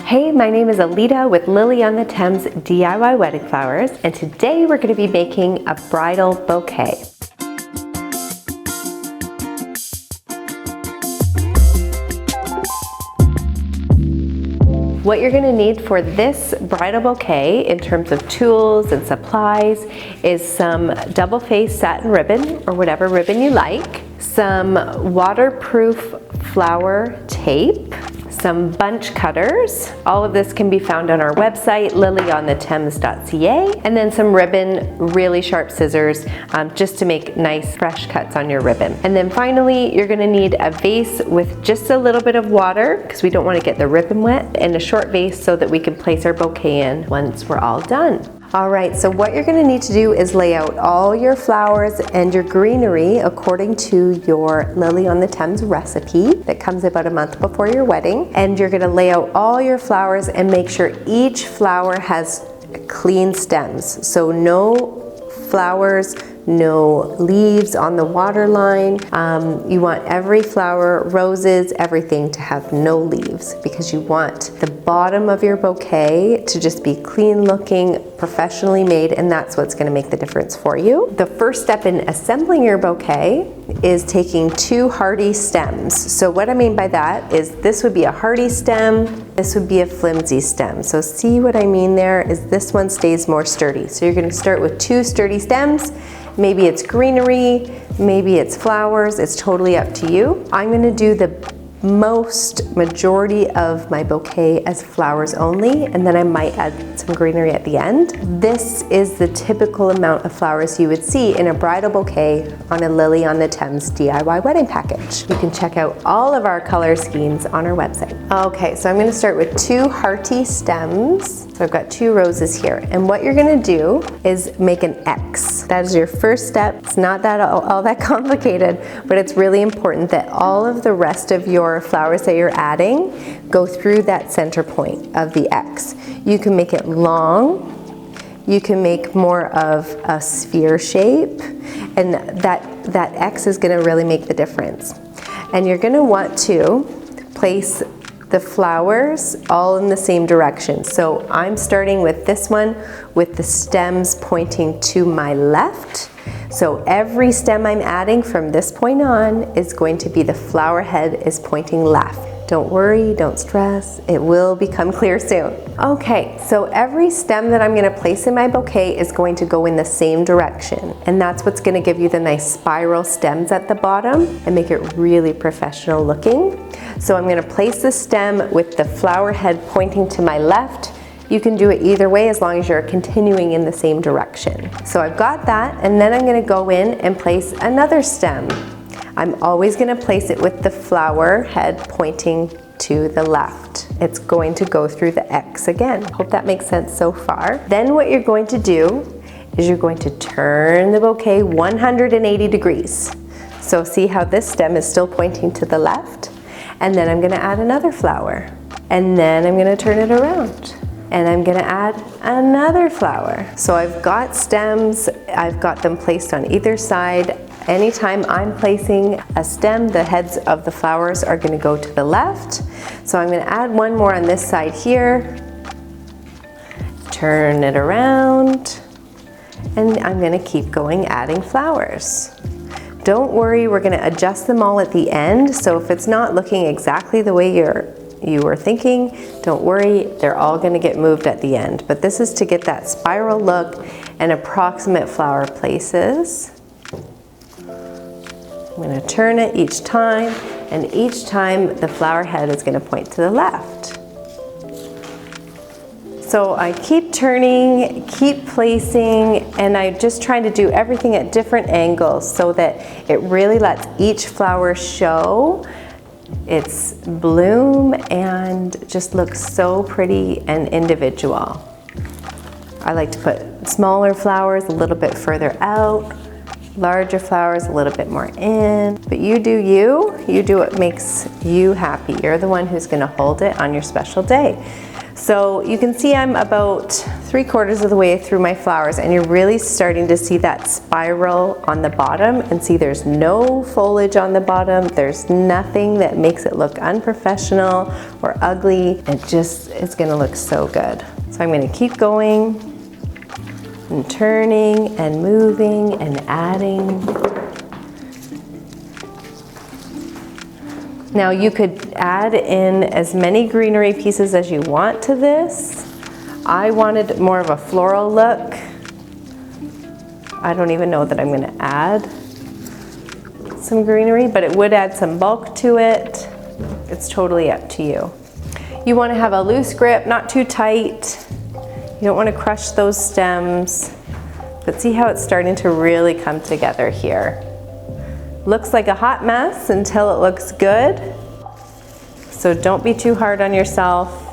Hey, my name is Alita with Lily on the Thames DIY Wedding Flowers, and today we're going to be making a bridal bouquet. What you're going to need for this bridal bouquet in terms of tools and supplies is some double-faced satin ribbon or whatever ribbon you like, some waterproof flower tape, some bunch cutters. All of this can be found on our website, lilyontheThames.ca, and then some ribbon, really sharp scissors, just to make nice fresh cuts on your ribbon. And then finally, you're gonna need a vase with just a little bit of water, because we don't want to get the ribbon wet, and a short vase so that we can place our bouquet in once we're all done. All right, so what you're gonna need to do is lay out all your flowers and your greenery according to your Lily on the Thames recipe that comes about a month before your wedding. And you're gonna lay out all your flowers and make sure each flower has clean stems. So no flowers, no leaves on the water line. You want every flower, roses, everything to have no leaves, because you want the bottom of your bouquet to just be clean looking, professionally made, and that's what's gonna make the difference for you. The first step in assembling your bouquet is taking two hardy stems. So what I mean by that is this would be a hardy stem, this would be a flimsy stem. So see what I mean there is this one stays more sturdy. So you're gonna start with two sturdy stems. Maybe it's greenery, maybe it's flowers, it's totally up to you. I'm gonna do the majority of my bouquet as flowers only, and then I might add some greenery at the end. This is the typical amount of flowers you would see in a bridal bouquet on a Lily on the Thames DIY wedding package. You can check out all of our color schemes on our website. Okay, so I'm gonna start with two hearty stems. So I've got two roses here, and what you're gonna do is make an X. That is your first step. It's not that all that complicated, but it's really important that all of the rest of your flowers that you're adding go through that center point of the X. You can make it long, you can make more of a sphere shape, and that X is gonna really make the difference. And you're gonna want to place the flowers all in the same direction. So I'm starting with this one with the stems pointing to my left. So every stem I'm adding from this point on is going to be the flower head is pointing left. Don't worry, don't stress, it will become clear soon. Okay, so every stem that I'm gonna place in my bouquet is going to go in the same direction. And that's what's gonna give you the nice spiral stems at the bottom and make it really professional looking. So I'm gonna place the stem with the flower head pointing to my left. You can do it either way as long as you're continuing in the same direction. So I've got that, and then I'm gonna go in and place another stem. I'm always gonna place it with the flower head pointing to the left. It's going to go through the X again. Hope that makes sense so far. Then what you're going to do is you're going to turn the bouquet 180 degrees. So see how this stem is still pointing to the left? And then I'm gonna add another flower. And then I'm gonna turn it around. And I'm gonna add another flower. So I've got stems, I've got them placed on either side. Anytime I'm placing a stem, the heads of the flowers are gonna go to the left. So I'm gonna add one more on this side here, turn it around, and I'm gonna keep going adding flowers. Don't worry, we're gonna adjust them all at the end, so if it's not looking exactly the way you were thinking, don't worry, they're all gonna get moved at the end. But this is to get that spiral look and approximate flower places. I'm gonna turn it each time, and each time the flower head is gonna point to the left. So I keep turning, keep placing, and I'm just trying to do everything at different angles so that it really lets each flower show its bloom and just looks so pretty and individual. I like to put smaller flowers a little bit further out, Larger flowers, a little bit more in. But you do you. You do what makes you happy. You're the one who's gonna hold it on your special day. So you can see I'm about 3/4 of the way through my flowers, and you're really starting to see that spiral on the bottom, and see there's no foliage on the bottom. There's nothing that makes it look unprofessional or ugly. It's gonna look so good. So I'm gonna keep going and turning and moving and adding. Now you could add in as many greenery pieces as you want to this. I wanted more of a floral look. I don't even know that I'm gonna add some greenery, but it would add some bulk to it. It's totally up to you. You wanna have a loose grip, not too tight. You don't wanna crush those stems, but see how it's starting to really come together here. Looks like a hot mess until it looks good. So don't be too hard on yourself.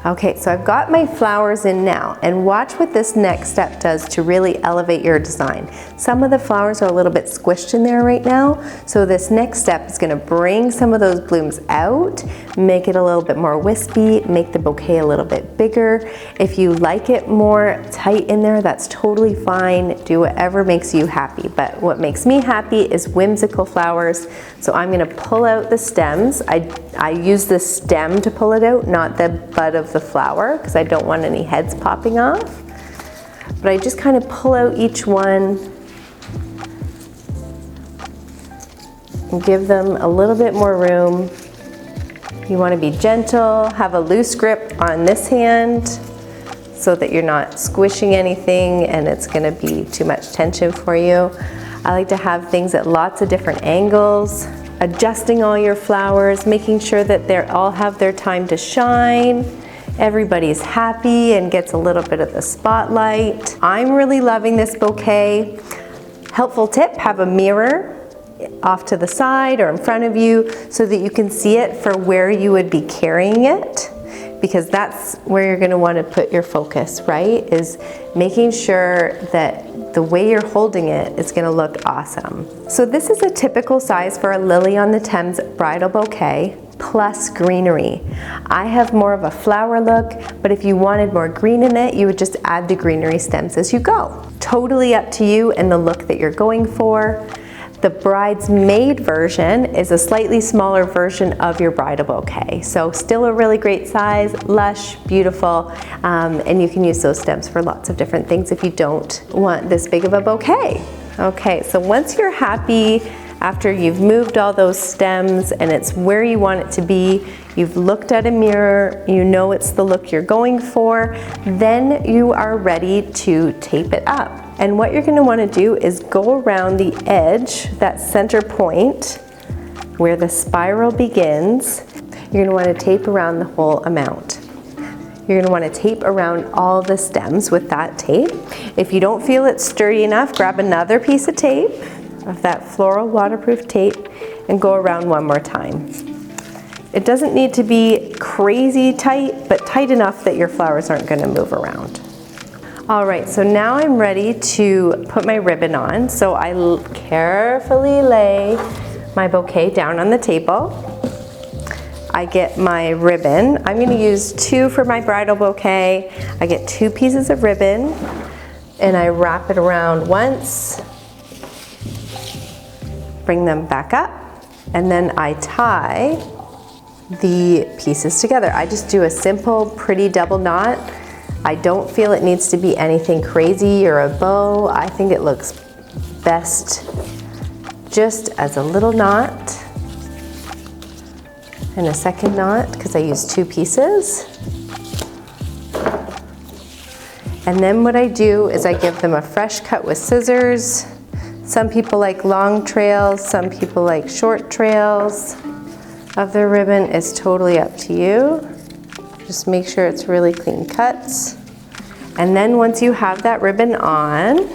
Okay, so I've got my flowers in now, and watch what this next step does to really elevate your design. Some of the flowers are a little bit squished in there right now, so this next step is gonna bring some of those blooms out, make it a little bit more wispy, make the bouquet a little bit bigger. If you like it more tight in there, that's totally fine. Do whatever makes you happy, but what makes me happy is whimsical flowers. So I'm gonna pull out the stems. I use the stem to pull it out, not the bud of the flower, because I don't want any heads popping off. But I just kind of pull out each one and give them a little bit more room. You want to be gentle, have a loose grip on this hand so that you're not squishing anything and it's going to be too much tension for you. I like to have things at lots of different angles, adjusting all your flowers, making sure that they all have their time to shine. Everybody's happy and gets a little bit of the spotlight. I'm really loving this bouquet. Helpful tip, have a mirror off to the side or in front of you so that you can see it for where you would be carrying it, because that's where you're going to want to put your focus, right? Is making sure that the way you're holding it is going to look awesome. So this is a typical size for a Lily on the Thames bridal bouquet plus greenery. I have more of a flower look, but if you wanted more green in it, you would just add the greenery stems as you go. Totally up to you and the look that you're going for. The bridesmaid version is a slightly smaller version of your bridal bouquet. So still a really great size, lush, beautiful, and you can use those stems for lots of different things if you don't want this big of a bouquet. Okay, so once you're happy, after you've moved all those stems and it's where you want it to be, you've looked at a mirror, you know it's the look you're going for, then you are ready to tape it up. And what you're gonna wanna do is go around the edge, that center point, where the spiral begins. You're gonna wanna tape around the whole amount. You're gonna wanna tape around all the stems with that tape. If you don't feel it's sturdy enough, grab another piece of tape, of that floral waterproof tape, and go around one more time. It doesn't need to be crazy tight, but tight enough that your flowers aren't gonna move around. All right, so now I'm ready to put my ribbon on. So I carefully lay my bouquet down on the table. I get my ribbon. I'm gonna use 2 for my bridal bouquet. I get 2 pieces of ribbon and I wrap it around once, bring them back up, and then I tie the pieces together. I just do a simple, pretty double knot. I don't feel it needs to be anything crazy or a bow. I think it looks best just as a little knot and a second knot because I use 2 pieces. And then what I do is I give them a fresh cut with scissors. Some people like long trails, some people like short trails of their ribbon. It's totally up to you. Just make sure it's really clean cuts. And then once you have that ribbon on,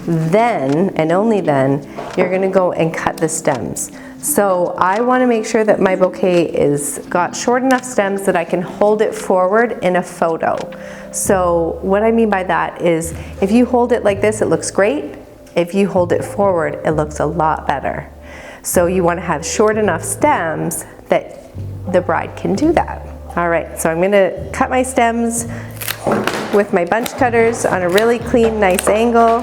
then, and only then, you're gonna go and cut the stems. So I wanna make sure that my bouquet is got short enough stems that I can hold it forward in a photo. So what I mean by that is, if you hold it like this, it looks great. If you hold it forward, it looks a lot better. So you want to have short enough stems that the bride can do that. All right, so I'm gonna cut my stems with my bunch cutters on a really clean, nice angle.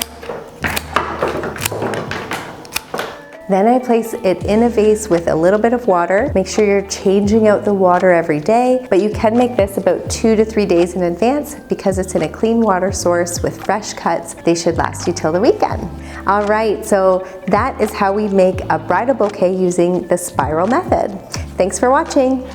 Then I place it in a vase with a little bit of water. Make sure you're changing out the water every day, but you can make this about 2 to 3 days in advance because it's in a clean water source with fresh cuts. They should last you till the weekend. All right, so that is how we make a bridal bouquet using the spiral method. Thanks for watching.